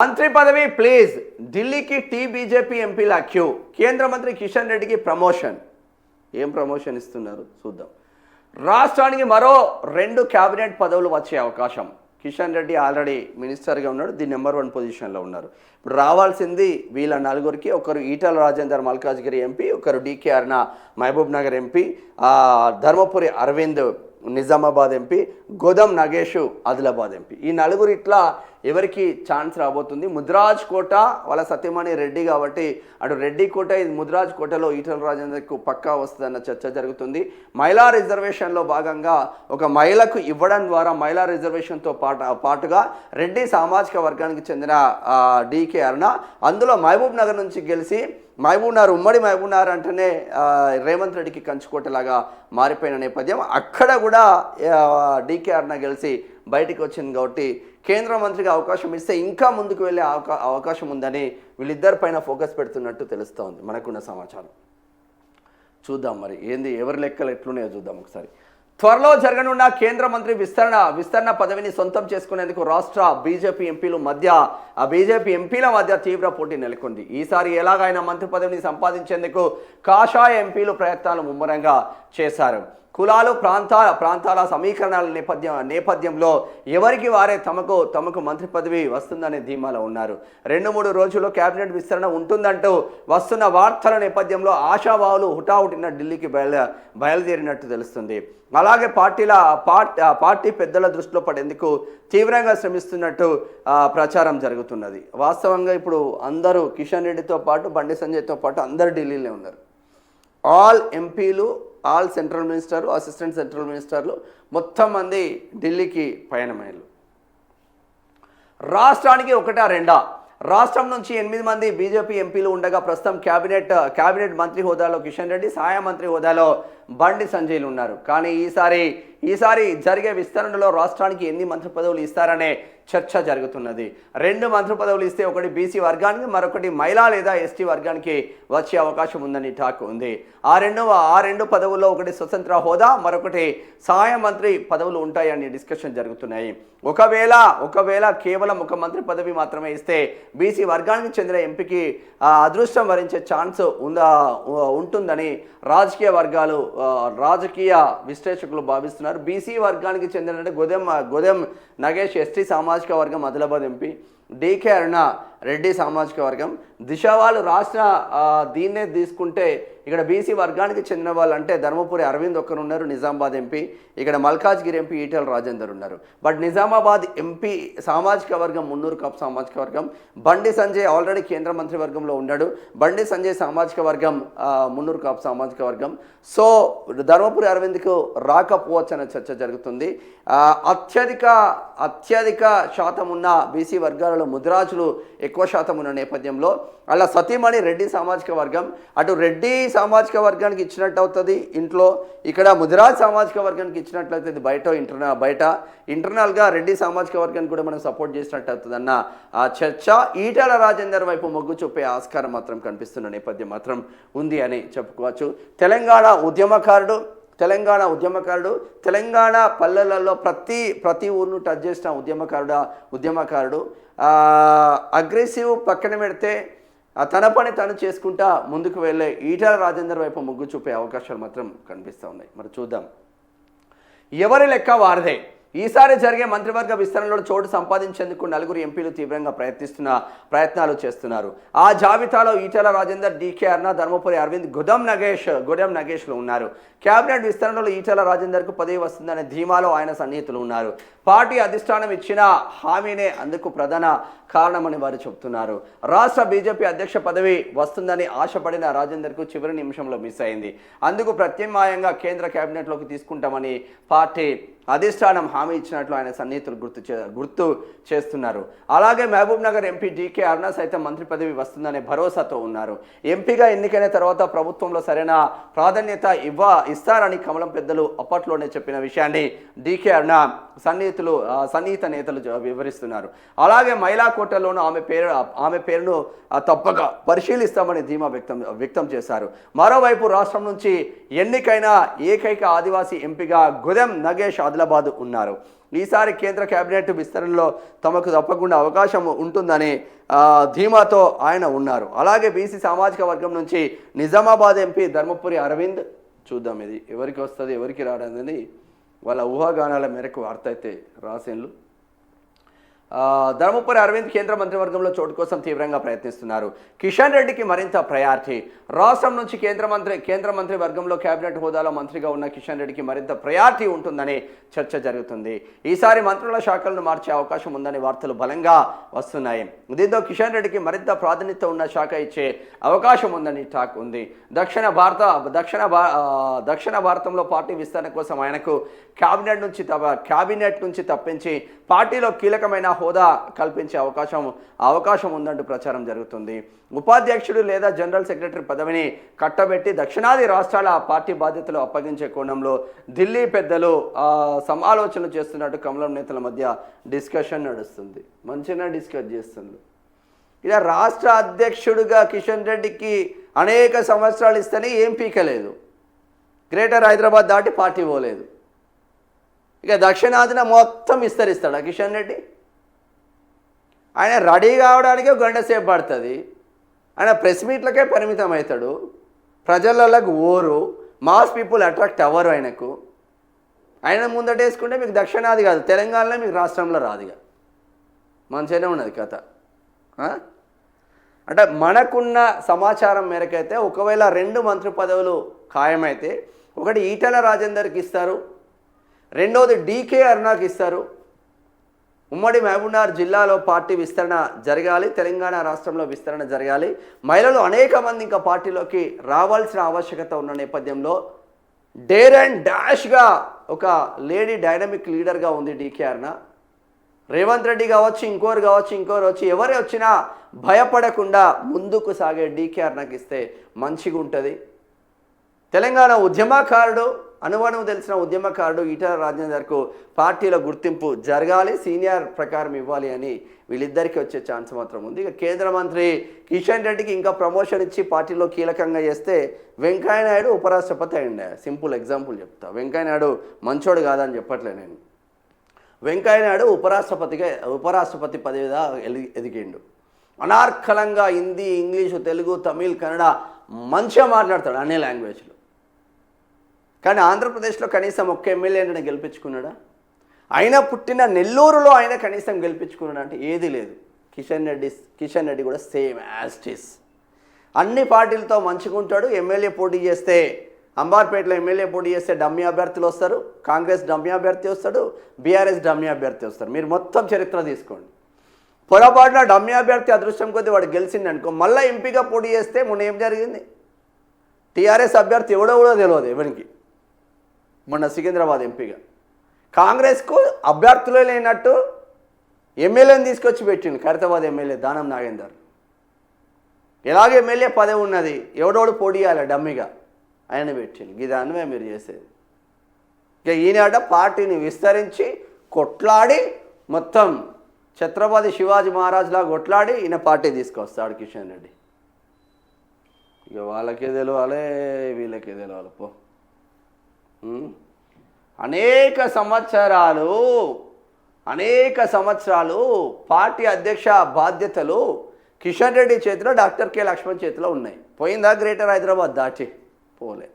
మంత్రి పదవి ప్లీజ్ ఢిల్లీకి బీజేపీ ఎంపీల క్యూ కేంద్ర మంత్రి కిషన్ రెడ్డికి ప్రమోషన్. ఏం ప్రమోషన్ ఇస్తున్నారు చూద్దాం. రాష్ట్రానికి మరో 2 క్యాబినెట్ పదవులు వచ్చే అవకాశం. కిషన్ రెడ్డి ఆల్రెడీ మినిస్టర్గా ఉన్నాడు, ది నెంబర్ 1 పొజిషన్లో ఉన్నారు. ఇప్పుడు రావాల్సింది వీళ్ళ నలుగురికి. ఒకరు ఈటల రాజేందర్ మల్కాజ్గిరి ఎంపీ, ఒకరు డీకే అరుణ Mahabub Nagar MP, Dharmapuri Arvind Nizamabad MP, గోదం Nagesh Adilabad MP. ఈ నలుగురు ఇట్లా ఎవరికి ఛాన్స్ రాబోతుంది. ముద్రాజ్ కోట వాళ్ళ సత్యమణి రెడ్డి కాబట్టి అటు రెడ్డి కోట, ఇది ముద్రాజ్ కోటలో ఈటల రాజేందర్కు పక్కా వస్తుందన్న చర్చ జరుగుతుంది. మహిళా రిజర్వేషన్లో భాగంగా ఒక మహిళకు ఇవ్వడం ద్వారా మహిళా రిజర్వేషన్తో పాటుగా రెడ్డి సామాజిక వర్గానికి చెందిన డీకే అరుణ అందులో మహబూబ్ నగర్ నుంచి గెలిచి మహబూబ్నగర్ ఉమ్మడి మహబూబ్నగర్ అంటేనే రేవంత్ రెడ్డికి కంచుకోటలాగా మారిపోయిన నేపథ్యం. అక్కడ కూడా డీకే అరుణ గెలిచి బయటికి వచ్చింది కాబట్టి కేంద్ర మంత్రికి అవకాశం ఇస్తే ఇంకా ముందుకు వెళ్ళే అవకాశం ఉందని వీళ్ళిద్దరి పైన ఫోకస్ పెడుతున్నట్టు తెలుస్తోంది మనకున్న సమాచారం. చూద్దాం మరి ఏంది, ఎవరి లెక్కలు ఎట్లున్నాయో చూద్దాం ఒకసారి. త్వరలో జరగనున్న కేంద్ర మంత్రి విస్తరణ పదవిని సొంతం చేసుకునేందుకు రాష్ట్ర బీజేపీ ఎంపీల మధ్య తీవ్ర పోటీ నెలకొంది. ఈసారి ఎలాగైనా మంత్రి పదవిని సంపాదించేందుకు కాషాయ ఎంపీలు ప్రయత్నాలు ముమ్మరంగా చేశారు. కులాలు ప్రాంతాల సమీకరణాల నేపథ్యంలో ఎవరికి వారే తమకు మంత్రి పదవి వస్తుందనే ధీమాలో ఉన్నారు. 2-3 రోజుల్లో కేబినెట్ విస్తరణ ఉంటుందంటూ వస్తున్న వార్తల నేపథ్యంలో ఆశావాహులు హుటాహుటిన ఢిల్లీకి బయలుదేరినట్టు తెలుస్తుంది. అలాగే పార్టీ పెద్దల దృష్టిలో పడేందుకు తీవ్రంగా శ్రమిస్తున్నట్టు ప్రచారం జరుగుతున్నది. వాస్తవంగా ఇప్పుడు అందరూ కిషన్ రెడ్డితో పాటు బండి సంజయ్తో పాటు అందరు ఢిల్లీలో ఉన్నారు. ఆల్ ఎంపీలు, ఆల్ సెంట్రల్ మినిస్టర్లు, అసిస్టెంట్ సెంట్రల్ మినిస్టర్లు మొత్తం మంది ఢిల్లీకి పయనమయ్యారు. రాష్ట్రానికి 1-2 రాష్ట్రం నుంచి 8 మంది బీజేపీ ఎంపీలు ఉండగా ప్రస్తుతం క్యాబినెట్ మంత్రి హోదాలో కిషన్ రెడ్డి, సహాయ మంత్రి హోదాలో బండి సంజయ్లు ఉన్నారు. కానీ ఈసారి జరిగే విస్తరణలో రాష్ట్రానికి ఎన్ని మంత్రి పదవులు ఇస్తారనే చర్చ జరుగుతున్నది. 2 మంత్రి పదవులు ఇస్తే ఒకటి బీసీ వర్గానికి, మరొకటి మహిళా లేదా ఎస్టీ వర్గానికి వచ్చే అవకాశం ఉందని టాక్ ఉంది. ఆ రెండు పదవుల్లో ఒకటి స్వతంత్ర హోదా, మరొకటి సహాయ మంత్రి పదవులు ఉంటాయని డిస్కషన్ జరుగుతున్నాయి. ఒకవేళ కేవలం ఒక మంత్రి పదవి మాత్రమే ఇస్తే బీసీ వర్గానికి చెందిన ఎంపీకి అదృష్టం వరించే ఛాన్స్ ఉంటుందని రాజకీయ విశ్లేషకులు భావిస్తున్నారు. బీసీ వర్గానికి చెందిన గోదెం నగేష్ ఎస్టీ సామాజిక వర్గం ఆదిలాబాద్ ఎంపీ, డీకే అరుణ రెడ్డి సామాజిక వర్గం. దిశ వాళ్ళు రాసిన దీన్నే తీసుకుంటే ఇక్కడ బీసీ వర్గానికి చెందిన వాళ్ళు అంటే ధర్మపురి అరవింద్ ఒక్కరు ఉన్నారు, నిజామాబాద్ ఎంపీ. ఇక్కడ మల్కాజ్గిరి ఎంపీ ఈటల రాజేందర్ ఉన్నారు. బట్ నిజామాబాద్ ఎంపీ సామాజిక వర్గం మున్నూరు కాపు సామాజిక వర్గం. బండి సంజయ్ ఆల్రెడీ కేంద్ర మంత్రి వర్గంలో ఉన్నాడు. బండి సంజయ్ సామాజిక వర్గం మున్నూరు కాపు సామాజిక వర్గం. సో ధర్మపురి అరవింద్కు రాకపోవచ్చు అనే చర్చ జరుగుతుంది. అత్యధిక శాతం ఉన్న బీసీ వర్గాలలో ముద్రాజులు ఎక్కువ శాతం ఉన్న నేపథ్యంలో అలా సతీమణి రెడ్డి సామాజిక వర్గం, అటు రెడ్డి సామాజిక వర్గానికి ఇచ్చినట్టు అవుతుంది ఇంట్లో, ఇక్కడ ముదిరాజ్ సామాజిక వర్గానికి ఇచ్చినట్లయితే బయట ఇంటర్నల్గా రెడ్డి సామాజిక వర్గానికి కూడా మనం సపోర్ట్ చేసినట్టు అవుతుంది అన్న ఆ చర్చ. ఈటల రాజేందర్ వైపు మొగ్గు చూపే ఆస్కారం మాత్రం కనిపిస్తున్న నేపథ్యం మాత్రం ఉంది అని చెప్పుకోవచ్చు. తెలంగాణ ఉద్యమకారుడు తెలంగాణ పల్లెలలో ప్రతి ఊరును టచ్ చేసిన ఉద్యమకారుడు అగ్రెసివ్ పక్కన పెడితే తన పని తను చేసుకుంటా ముందుకు వెళ్ళే ఈటల రాజేందర్ వైపు మొగ్గు చూపే అవకాశాలు మాత్రం కనిపిస్తూ ఉన్నాయి. మరి చూద్దాం, ఎవరి లెక్క వారిదే. ఈసారి జరిగే మంత్రివర్గ విస్తరణలో చోటు సంపాదించేందుకు 4 ఎంపీలు తీవ్రంగా ప్రయత్నాలు చేస్తున్నారు. ఆ జాబితాలో ఈటల రాజేందర్, డీకే అరుణ, ధర్మపురి అరవింద్, గోదెం నగేష్లు ఉన్నారు. కేబినెట్ విస్తరణలో ఈటల రాజేందర్కు పదవి వస్తుందనే ధీమాలో ఆయన సన్నిహితులు ఉన్నారు. పార్టీ అధిష్టానం ఇచ్చిన హామీనే అందుకు ప్రధాన కారణమని వారు చెబుతున్నారు. రాష్ట్ర బీజేపీ అధ్యక్ష పదవి వస్తుందని ఆశపడిన రాజేందర్కు చివరి నిమిషంలో మిస్ అయింది. అందుకు ప్రత్యామ్నాయంగా కేంద్ర కేబినెట్లోకి తీసుకుంటామని పార్టీ అధిష్టానం హామీ ఇచ్చినట్లు ఆయన సన్నిహితులు గుర్తు చేస్తున్నారు. అలాగే మహబూబ్ నగర్ ఎంపీ డీకే అరుణ సైతం మంత్రి పదవి వస్తుందనే భరోసాతో ఉన్నారు. ఎంపీగా ఎన్నికైన తర్వాత ప్రభుత్వంలో సరైన ప్రాధాన్యత ఇస్తారని కమలం పెద్దలు అప్పట్లోనే చెప్పిన విషయాన్ని డీకే అరుణ సన్నిహిత నేతలు వివరిస్తున్నారు. అలాగే మహిళా కోటలోనూ ఆమె పేరును తప్పక పరిశీలిస్తామని ధీమా వ్యక్తం చేశారు. మరోవైపు రాష్ట్రం నుంచి ఎన్నికైన ఏకైక ఆదివాసీ ఎంపీగా గుదెం నగేష్ ఆదిలాబాద్ ఉన్నారు. ఈసారి కేంద్ర కేబినెట్ విస్తరణలో తమకు తప్పకుండా అవకాశం ఉంటుందని ధీమాతో ఆయన ఉన్నారు. అలాగే బీసీ సామాజిక వర్గం నుంచి నిజామాబాద్ ఎంపీ ధర్మపురి అరవింద్, చూద్దాం ఇది ఎవరికి వస్తుంది ఎవరికి రాడని వాళ్ళ ఊహాగానాల మేరకు వార్త అయితే రాసేన్లు. ధర్మపురి అరవింద్ కేంద్ర మంత్రివర్గంలో చోటు కోసం తీవ్రంగా ప్రయత్నిస్తున్నారు. కిషన్ రెడ్డికి మరింత ప్రయారిటీ. రాష్ట్రం నుంచి కేంద్ర మంత్రి వర్గంలో కేబినెట్ హోదాలో మంత్రిగా ఉన్న కిషన్ రెడ్డికి మరింత ప్రయారిటీ ఉంటుందని చర్చ జరుగుతుంది. ఈసారి మంత్రుల శాఖలను మార్చే అవకాశం ఉందని వార్తలు బలంగా వస్తున్నాయి. దీంతో కిషన్ రెడ్డికి మరింత ప్రాధాన్యత ఉన్న శాఖ ఇచ్చే అవకాశం ఉందని టాక్ ఉంది. దక్షిణ భారతంలో పార్టీ విస్తరణ కోసం ఆయనకు క్యాబినెట్ నుంచి తప్పించి పార్టీలో కీలకమైన హోదా కల్పించే అవకాశం ఉందంటూ ప్రచారం జరుగుతుంది. ఉపాధ్యక్షుడు లేదా జనరల్ సెక్రటరీ పదవిని కట్టబెట్టి దక్షిణాది రాష్ట్రాల పార్టీ బాధ్యతలు అప్పగించే కోణంలో ఢిల్లీ పెద్దలు సమాలోచనలు చేస్తున్నట్టు కమలం నేతల మధ్య డిస్కషన్ నడుస్తుంది. మంచిగా డిస్కస్ చేస్తున్నారు. ఇలా రాష్ట్ర అధ్యక్షుడిగా కిషన్ రెడ్డికి అనేక సంవత్సరాలు ఇస్తేనే ఏం పీకలేదు. గ్రేటర్ హైదరాబాద్ దాటి పార్టీ పోలేదు. ఇక దక్షిణాదిన మొత్తం విస్తరిస్తాడా కిషన్ రెడ్డి? ఆయన రెడీ కావడానికే గంట సేపు పడుతుంది. ఆయన ప్రెస్ మీట్లకే పరిమితం అవుతాడు. ప్రజలకి ఓరు, మాస్ పీపుల్ అట్రాక్ట్ అవ్వరు ఆయనకు. ఆయన ముందటేసుకుంటే మీకు దక్షిణాది కాదు, తెలంగాణలో మీకు రాష్ట్రంలో రాదుగా. మంచిగానే ఉన్నది కథ. అంటే మనకున్న సమాచారం మేరకైతే ఒకవేళ 2 మంత్రి పదవులు ఖాయమైతే ఒకటి ఈటెల రాజేందర్కి ఇస్తారు, రెండవది డీకే అరుణకి ఇస్తారు. ఉమ్మడి మహబూబ్నగర్ జిల్లాలో పార్టీ విస్తరణ జరగాలి, తెలంగాణ రాష్ట్రంలో విస్తరణ జరగాలి. మహిళలు అనేక మంది ఇంకా పార్టీలోకి రావాల్సిన ఆవశ్యకత ఉన్న నేపథ్యంలో డేర్ అండ్ డాష్గా ఒక లేడీ డైనమిక్ లీడర్గా ఉంది డీకే అరుణ. రేవంత్ రెడ్డి కావచ్చు, ఇంకోరు వచ్చి ఎవరు వచ్చినా భయపడకుండా ముందుకు సాగే డీకే అరుణకి ఇస్తే మంచిగా ఉంటుంది. తెలంగాణ ఉద్యమకారుడు, అనువనువు తెలిసిన ఉద్యమకారుడు ఈటెల రాజేందర్కు పార్టీలో గుర్తింపు జరగాలి, సీనియర్ ప్రకారం ఇవ్వాలి అని వీళ్ళిద్దరికీ వచ్చే ఛాన్స్ మాత్రం ఉంది. ఇక కేంద్ర మంత్రి కిషన్ రెడ్డికి ఇంకా ప్రమోషన్ ఇచ్చి పార్టీలో కీలకంగా చేస్తే వెంకయ్యనాయుడు ఉపరాష్ట్రపతి అయింది. సింపుల్ ఎగ్జాంపుల్ చెప్తా. వెంకయ్యనాయుడు మంచోడు కాదని చెప్పట్లే నేను. వెంకయ్యనాయుడు ఉపరాష్ట్రపతి పదవిగా ఎదిగిండు. అనార్కలంగా హిందీ, ఇంగ్లీషు, తెలుగు, తమిళ్, కన్నడ మంచిగా మాట్లాడతాడు అన్ని లాంగ్వేజ్లో. కానీ ఆంధ్రప్రదేశ్లో కనీసం ఒక్క ఎమ్మెల్యేని గెలిపించుకున్నాడా? ఆయన పుట్టిన నెల్లూరులో ఆయన కనీసం గెలిపించుకున్నాడు అంటే ఏది లేదు. కిషన్ రెడ్డి కూడా సేమ్ యాస్టిస్. అన్ని పార్టీలతో మంచిగా ఉంటాడు. ఎమ్మెల్యే పోటీ చేస్తే, అంబార్పేటలో ఎమ్మెల్యే పోటీ చేస్తే డమ్మీ అభ్యర్థులు వస్తారు. కాంగ్రెస్ డమ్మీ అభ్యర్థి వస్తాడు, బీఆర్ఎస్ డమ్మీ అభ్యర్థి వస్తారు. మీరు మొత్తం చరిత్ర తీసుకోండి. పొరపాటున డమ్మీ అభ్యర్థి అదృష్టం కొద్దీ వాడు గెలిచింది అనుకో, మళ్ళీ ఎంపీగా పోటీ చేస్తే మొన్న ఏం జరిగింది? టీఆర్ఎస్ అభ్యర్థి ఎవడో తెలియదు ఎవరికి. మొన్న సికింద్రాబాద్ ఎంపీగా కాంగ్రెస్కు అభ్యర్థులే లేనట్టు ఎమ్మెల్యేని తీసుకొచ్చి పెట్టిండు. ఖైరతాబాద్ ఎమ్మెల్యే దానం నాగేందర్. ఎలాగ ఎమ్మెల్యే పదవి ఉన్నది, ఎవడోడు పోటీ చేయాలి డమ్మీగా, ఆయన పెట్టిండు. ఇదానమే మీరు చేసేది. ఇక ఈనాట పార్టీని విస్తరించి కొట్లాడి మొత్తం ఛత్రపతి శివాజీ మహారాజ్లా కొట్లాడి ఈయన పార్టీ తీసుకొస్తాడు కిషన్ రెడ్డి. ఇక వాళ్ళకే తెలవాలి, వీళ్ళకే తెలవాలి పో. అనేక సంవత్సరాలు పార్టీ అధ్యక్ష బాధ్యతలు కిషన్ రెడ్డి చేతిలో, డాక్టర్ కె లక్ష్మణ్ చేతిలో ఉన్నాయి. పోయిందా గ్రేటర్ హైదరాబాద్ దాటి? పోలే.